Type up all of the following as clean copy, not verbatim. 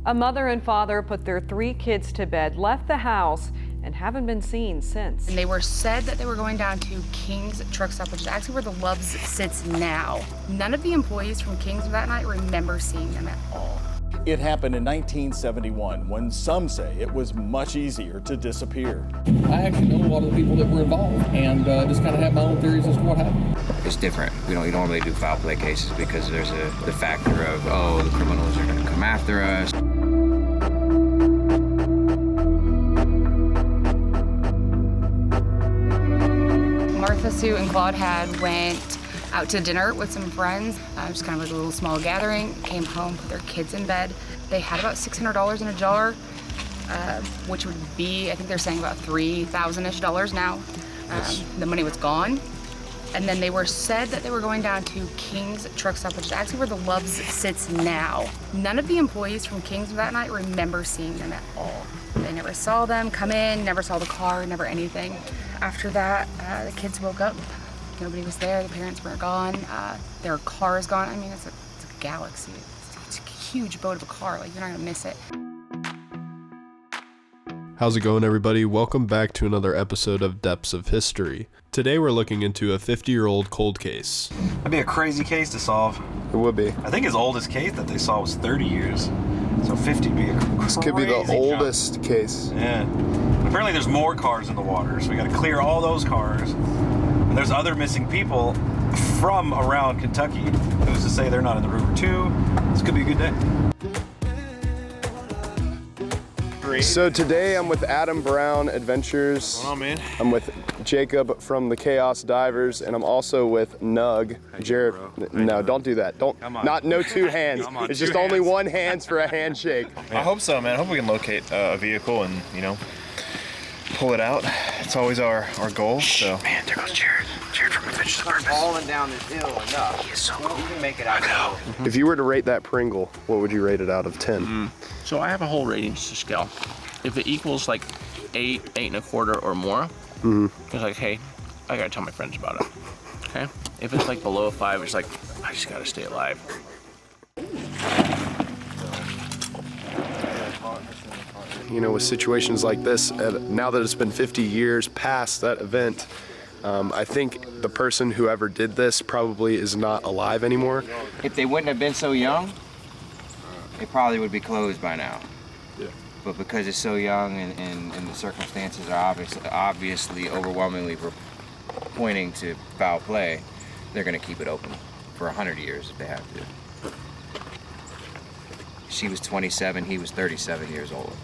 A mother and father put their 3 kids to bed, left the house, and haven't been seen since. And they were said that they were going down to King's truck stop, which is actually where the Loves sits now. None of the employees from King's that night remember seeing them at all. It happened in 1971 when some say it was much easier to disappear. I actually know a lot of the people that were involved and just kind of have my own theories as to what happened. It's different. We don't normally do foul play cases because there's the factor of, oh, the criminals are going to come after us. Martha, Sue, and Claude went out to dinner with some friends, just kind of like a little small gathering, came home, put their kids in bed. They had about $600 in a jar, which would be, I think they're saying about $3,000-ish now. The money was gone. And then they were said that they were going down to King's truck stop, which is actually where the Loves sits now. None of the employees from King's that night remember seeing them at all. They never saw them come in, never saw the car, never anything. After that, the kids woke up. Nobody was there. The parents were gone. Their car is gone. I mean, it's a galaxy. It's a huge boat of a car. Like, you're not gonna miss it. How's it going, everybody? Welcome back to another episode of Depths of History. Today we're looking into a 50-year-old cold case. That'd be a crazy case to solve. It would be. I think his oldest case that they saw was 30 years. So 50 would be a crazy This could be the oldest jump. case. Yeah. Apparently there's more cars in the water, so we gotta clear all those cars. And there's other missing people from around Kentucky. Who's to say they're not in the river too? This could be a good day. So today I'm with Adam Brown Adventures. What's going on, man? I'm with Jacob from the Chaos Divers, and I'm also with Nug. Jared. No, don't do that. Don't. Come on. Not no two hands. It's just only one hand for a handshake. I hope so, man. I hope we can locate a vehicle and, pull it out. It's always our goal. So. Man, there goes Jared. Jared from Adventures of Purpose. Falling down this hill enough. He is so cool. You can make it out. I know. If you were to rate that Pringle, what would you rate it out of 10? So I have a whole rating scale. If it equals like 8, 8.25 or more, it's like, hey, I gotta tell my friends about it. Okay? If it's like below a 5, it's like, I just gotta stay alive. With situations like this, now that it's been 50 years past that event, I think the person who ever did this probably is not alive anymore. If they wouldn't have been so young, it probably would be closed by now. Yeah. But because it's so young and the circumstances are obviously overwhelmingly pointing to foul play, they're going to keep it open for 100 years if they have to. She was 27, he was 37 years old.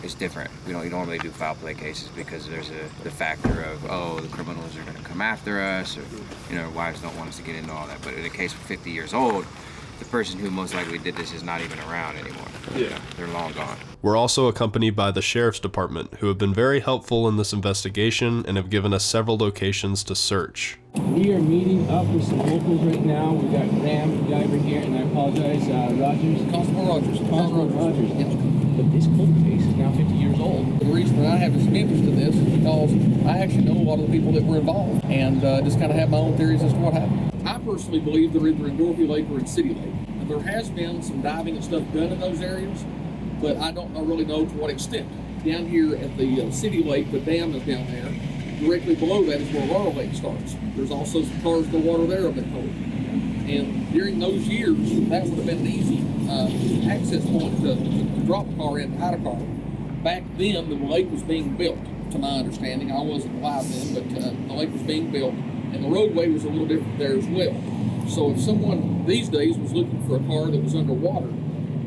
It's different. We don't normally do foul play cases because there's the factor of, oh, the criminals are going to come after us, or our wives don't want us to get into all that. But in a case for 50 years old, the person who most likely did this is not even around anymore. Yeah. They're long gone. We're also accompanied by the Sheriff's Department, who have been very helpful in this investigation and have given us several locations to search. We are meeting up with some locals right now. We've got Graham, the diver here, and I apologize, Rogers. Constable Rogers. Constable Rogers. But this cold case is now 50 years old. The reason that I have some interest in this is because I actually know a lot of the people that were involved and just kind of have my own theories as to what happened. I personally believe they're either in Dorothy Lake or in City Lake. And there has been some diving and stuff done in those areas, but I don't really know to what extent. Down here at the City Lake, the dam is down there. Directly below that is where Laurel Lake starts. There's also some cars in the water there have been told. And during those years, that would have been an easy access point to drop a car in, hide a car. Back then, the lake was being built, to my understanding. I wasn't alive then, but the lake was being built, and the roadway was a little different there as well. So if someone these days was looking for a car that was underwater,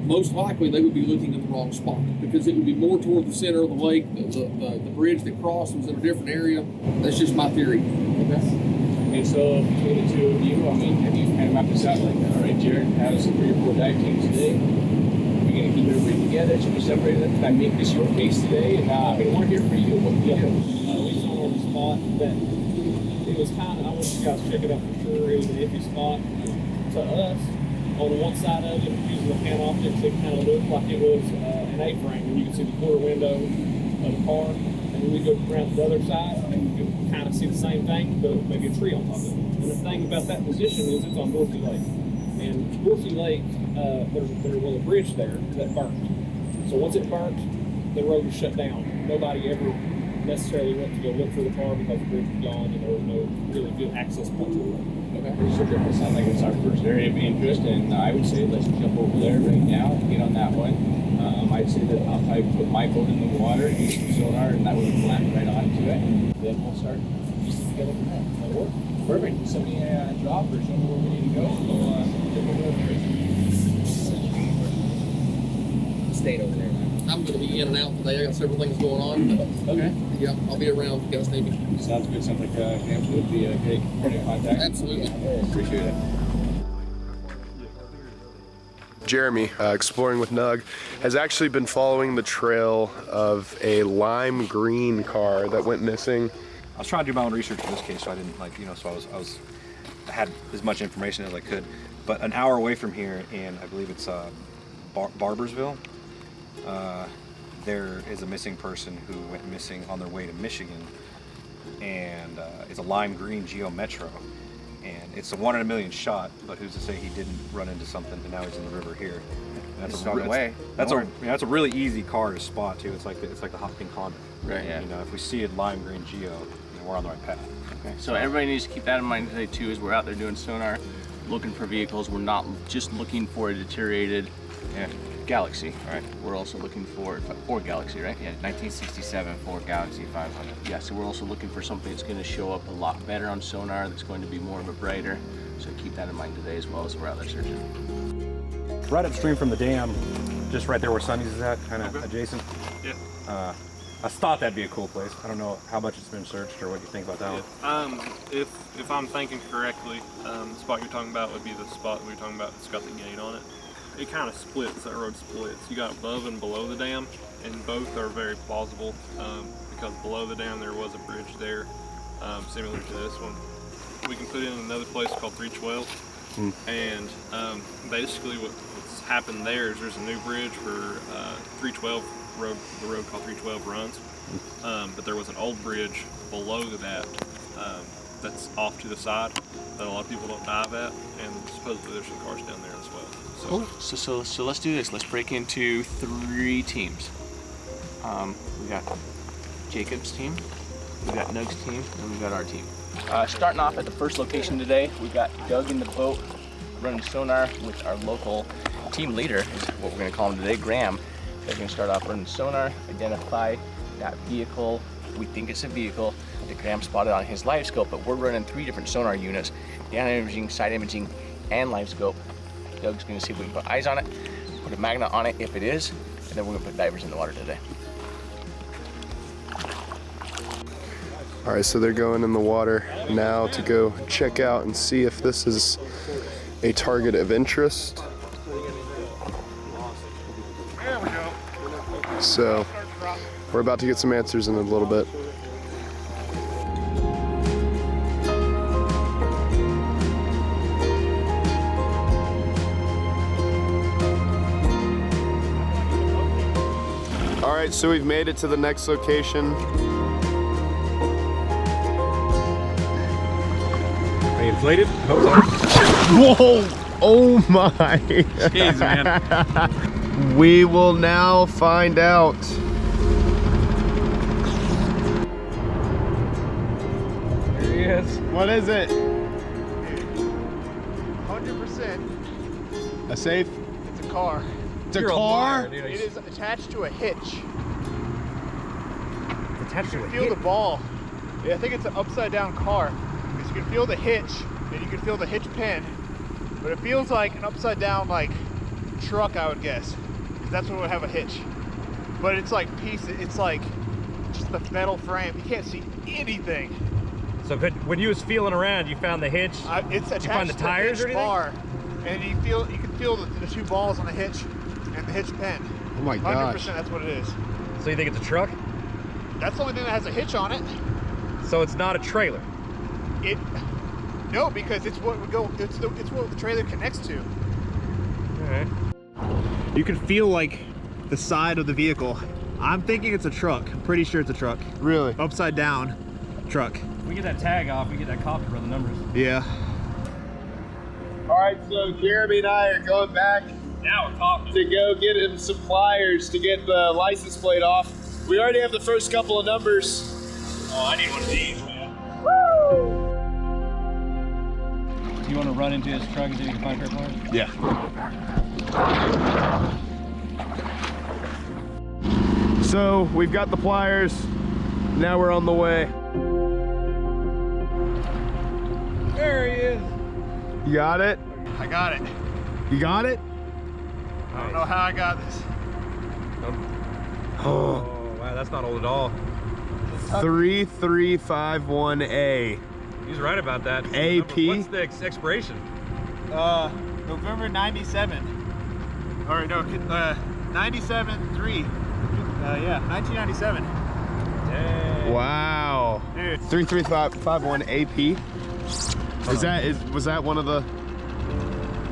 most likely they would be looking at the wrong spot because it would be more toward the center of the lake. The bridge that crossed was in a different area. That's just my theory. Okay, so between the two of you, have you kind of mapped this out like that? All right, Jared has 3 or 4 dive teams today. We're going to keep everybody together. Should we separate it? Can I make this your case today? And we're here for you. What do you do? We saw on the spot that it was kind of, I want you guys to check it out for sure. It was an iffy spot to us. On one side of it, using the pan optics, it kind of looked like it was an A-frame, and you can see the quarter window of the car. And then we go around to the other side, and you can kind of see the same thing, but maybe a tree on top of it. And the thing about that position is it's on Dorothy Lake. And Dorothy Lake, there was a bridge there that burned. So once it burnt, the road was shut down. Nobody ever necessarily went to go look for the car because the bridge was gone and there was no really good access point to the road. Okay. So it sounds like it's our first area of interest, and I would say let's jump over there right now, get on that one. I'd say that I'll probably put my boat in the water, use some sonar, and that would latch right onto it. And then we'll start piecing together from there. That'll work. Perfect. Send me a drop or show me where we need to go. We'll jump over there. Staying over there. I'm going to be in and out today. I got several things going on. Okay. Yeah, I'll be around if you guys need me. Sounds good. Sounds like James would be a great point of contact. Absolutely. Appreciate it. Jeremy, exploring with Nug, has actually been following the trail of a lime green car that went missing. I was trying to do my own research for this case, so I didn't so I had as much information as I could. But an hour away from here, in I believe it's Barbersville, there is a missing person who went missing on their way to Michigan, and it's a lime green Geo Metro, and it's a 1 in a million shot. But who's to say he didn't run into something, and now he's in the river here? And It's on the way. That's a really easy car to spot too. It's like the hot pink Honda. Right. Yeah. You know, if we see a lime green Geo, we're on the right path. Okay. So everybody needs to keep that in mind today too, as we're out there doing sonar, looking for vehicles. We're not just looking for a deteriorated Galaxy, right? We're also looking for Galaxy, right? Yeah, 1967 Ford Galaxy 500. Yeah, so we're also looking for something that's going to show up a lot better on sonar, that's going to be more of a brighter. So keep that in mind today as well as we're out there searching. Right upstream from the dam, just right there where Sunny's is at, kind of adjacent. Yeah. I thought that'd be a cool place. I don't know how much it's been searched or what you think about that one. If I'm thinking correctly, the spot you're talking about would be the spot we were talking about that's got the gate on it. It kind of splits, that road splits. You got above and below the dam, and both are very plausible because below the dam there was a bridge there, similar to this one. We can put in another place called 312, and basically what's happened there is there's a new bridge for 312 road, the road called 312 runs, but there was an old bridge below that that's off to the side that a lot of people don't dive at, and supposedly there's some cars down there as well. Cool. So let's do this. Let's break into 3 teams. We got Jacob's team, we got Nug's team, and we got our team. Starting off at the first location today, we got Doug in the boat running sonar with our local team leader, is what we're going to call him today, Graham. They're going to start off running sonar, identify that vehicle. We think it's a vehicle that Graham spotted on his live scope, but we're running 3 different sonar units, down imaging, side imaging, and live scope. Doug's going to see if we can put eyes on it, put a magnet on it if it is, and then we're going to put divers in the water today. All right, so they're going in the water now to go check out and see if this is a target of interest. So we're about to get some answers in a little bit. All right, so we've made it to the next location. Are you inflated? Whoa! Oh my! Jeez, man. We will now find out. There he is. What is it? 100%. A safe? It's a car. It's a car? It is attached to a hitch. It's attached to a hitch? You can feel the ball. Yeah, I think it's an upside down car. Because you can feel the hitch, and you can feel the hitch pin. But it feels like an upside down like truck, I would guess. Because that's what would have a hitch. But it's like it's like just the metal frame. You can't see anything. So when you was feeling around, you found the hitch? It's attached you find the tires to the hitch or anything? bar. And you can feel the 2 balls on the hitch and the hitch pin. Oh my gosh. 100% that's what it is. So you think it's a truck? That's the only thing that has a hitch on it. So it's not a trailer? No, because it's what what the trailer connects to. Alright. You can feel like the side of the vehicle. I'm thinking it's a truck. I'm pretty sure it's a truck. Really? Upside down truck. We get that tag off, we get that cop to run the numbers. Yeah. All right, so Jeremy and I are going back Now we're talking. To go get him some pliers to get the license plate off. We already have the first couple of numbers. Oh, I need one of these, man. Do you want to run into his truck and see if you can find her pliers? Yeah. So we've got the pliers. Now we're on the way. There he is. You got it? I got it. You got it? I don't know how I got this. Oh, wow, that's not old at all. 3351A. He's right about that. AP. What's the expiration? November 97. Or no, 97-3. Yeah, 1997. Dang. Wow. Dude. 3351 AP. Was that one of the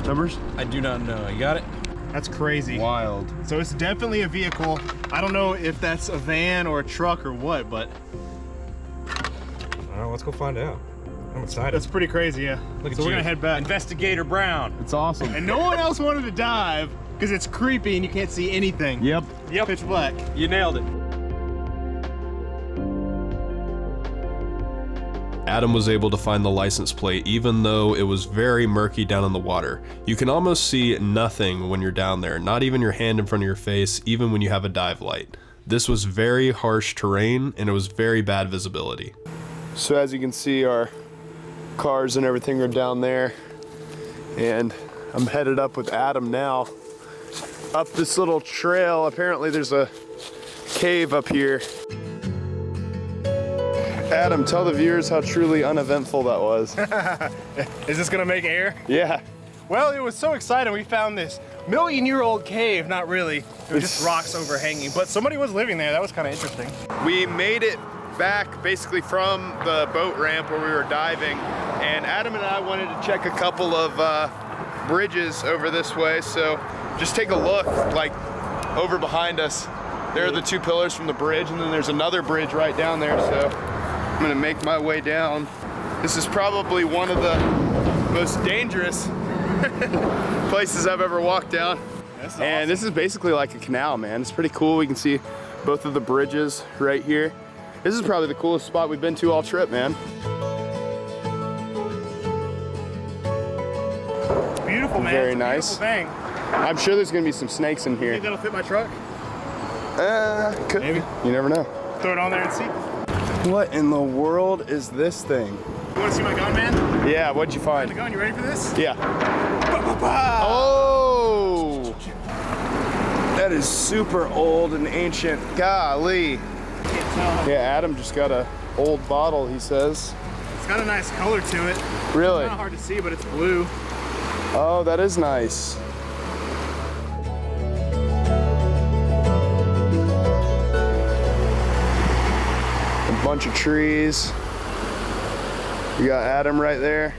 numbers? I do not know. You got it? That's crazy. Wild. So it's definitely a vehicle. I don't know if that's a van or a truck or what, but All right, let's go find out. I'm excited. that's pretty crazy, yeah. Look at so we're you. gonna head back. Investigator Brown. It's awesome. And no one else wanted to dive because it's creepy and you can't see anything. Yep. Yep. Pitch black. You nailed it. Adam was able to find the license plate even though it was very murky down in the water. You can almost see nothing when you're down there, not even your hand in front of your face, even when you have a dive light. This was very harsh terrain and it was very bad visibility. So as you can see, our cars and everything are down there, and I'm headed up with Adam now up this little trail. Apparently there's a cave up here. Adam, tell the viewers how truly uneventful that was. Is this gonna make air? Yeah. Well, it was so exciting. We found this million-year-old cave. Not really. It was just rocks overhanging, but somebody was living there. That was kind of interesting. We made it back basically from the boat ramp where we were diving, and Adam and I wanted to check a couple of bridges over this way. So just take a look, like over behind us. There are the two pillars from the bridge, and then there's another bridge right down there. So I'm gonna make my way down. This is probably one of the most dangerous places I've ever walked down. That's awesome. And this is basically like a canal, man. It's pretty cool. We can see both of the bridges right here. This is probably the coolest spot we've been to all trip, man. Beautiful, man. Very It's a nice. beautiful thing. I'm sure there's gonna be some snakes in You think here. that'll fit my truck? Could. Maybe. You never know. Throw it on there and see. What in the world is this thing? You want to see my gun, man? Yeah, what'd you find? The gun. You ready for this? Yeah. Oh! That is super old and ancient. Golly. Yeah, Adam just got a old bottle, he says. It's got a nice color to it. Really? It's not hard to see, but it's blue. Oh, that is nice. A bunch of trees. We got Adam right there.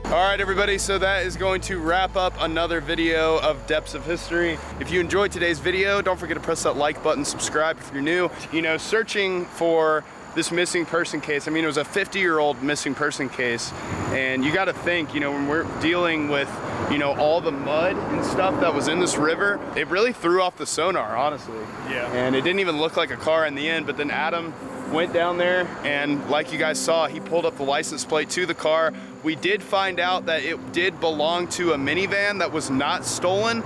All right, everybody, so that is going to wrap up another video of Depths of History. If you enjoyed today's video, don't forget to press that like button, subscribe if you're new. You know, searching for this missing person case, I mean, it was a 50-year-old missing person case, and you gotta think, you know, when we're dealing with, you know, all the mud and stuff that was in this river, it really threw off the sonar, honestly. Yeah. And it didn't even look like a car in the end, but then Adam went down there, and like you guys saw, he pulled up the license plate to the car. We did find out that it did belong to a minivan that was not stolen.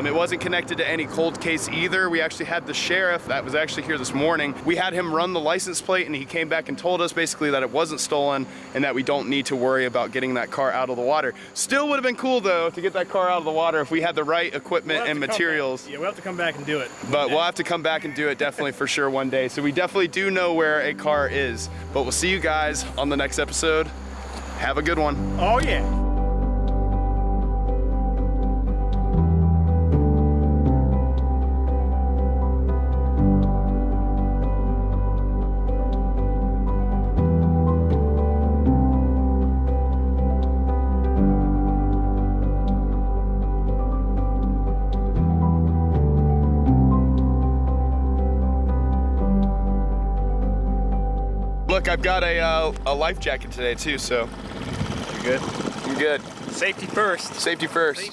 It wasn't connected to any cold case either. We actually had the sheriff that was actually here this morning. We had him run the license plate, and he came back and told us basically that it wasn't stolen and that we don't need to worry about getting that car out of the water. Still would have been cool though to get that car out of the water if we had the right equipment and materials. Yeah, we'll have to come back and do it. But we'll have to come back and do it definitely for sure one day. So we definitely do know where a car is. But we'll see you guys on the next episode. Have a good one. Oh yeah. Look, I've got a life jacket today too, so. You good? I'm good. Safety first. Safety first.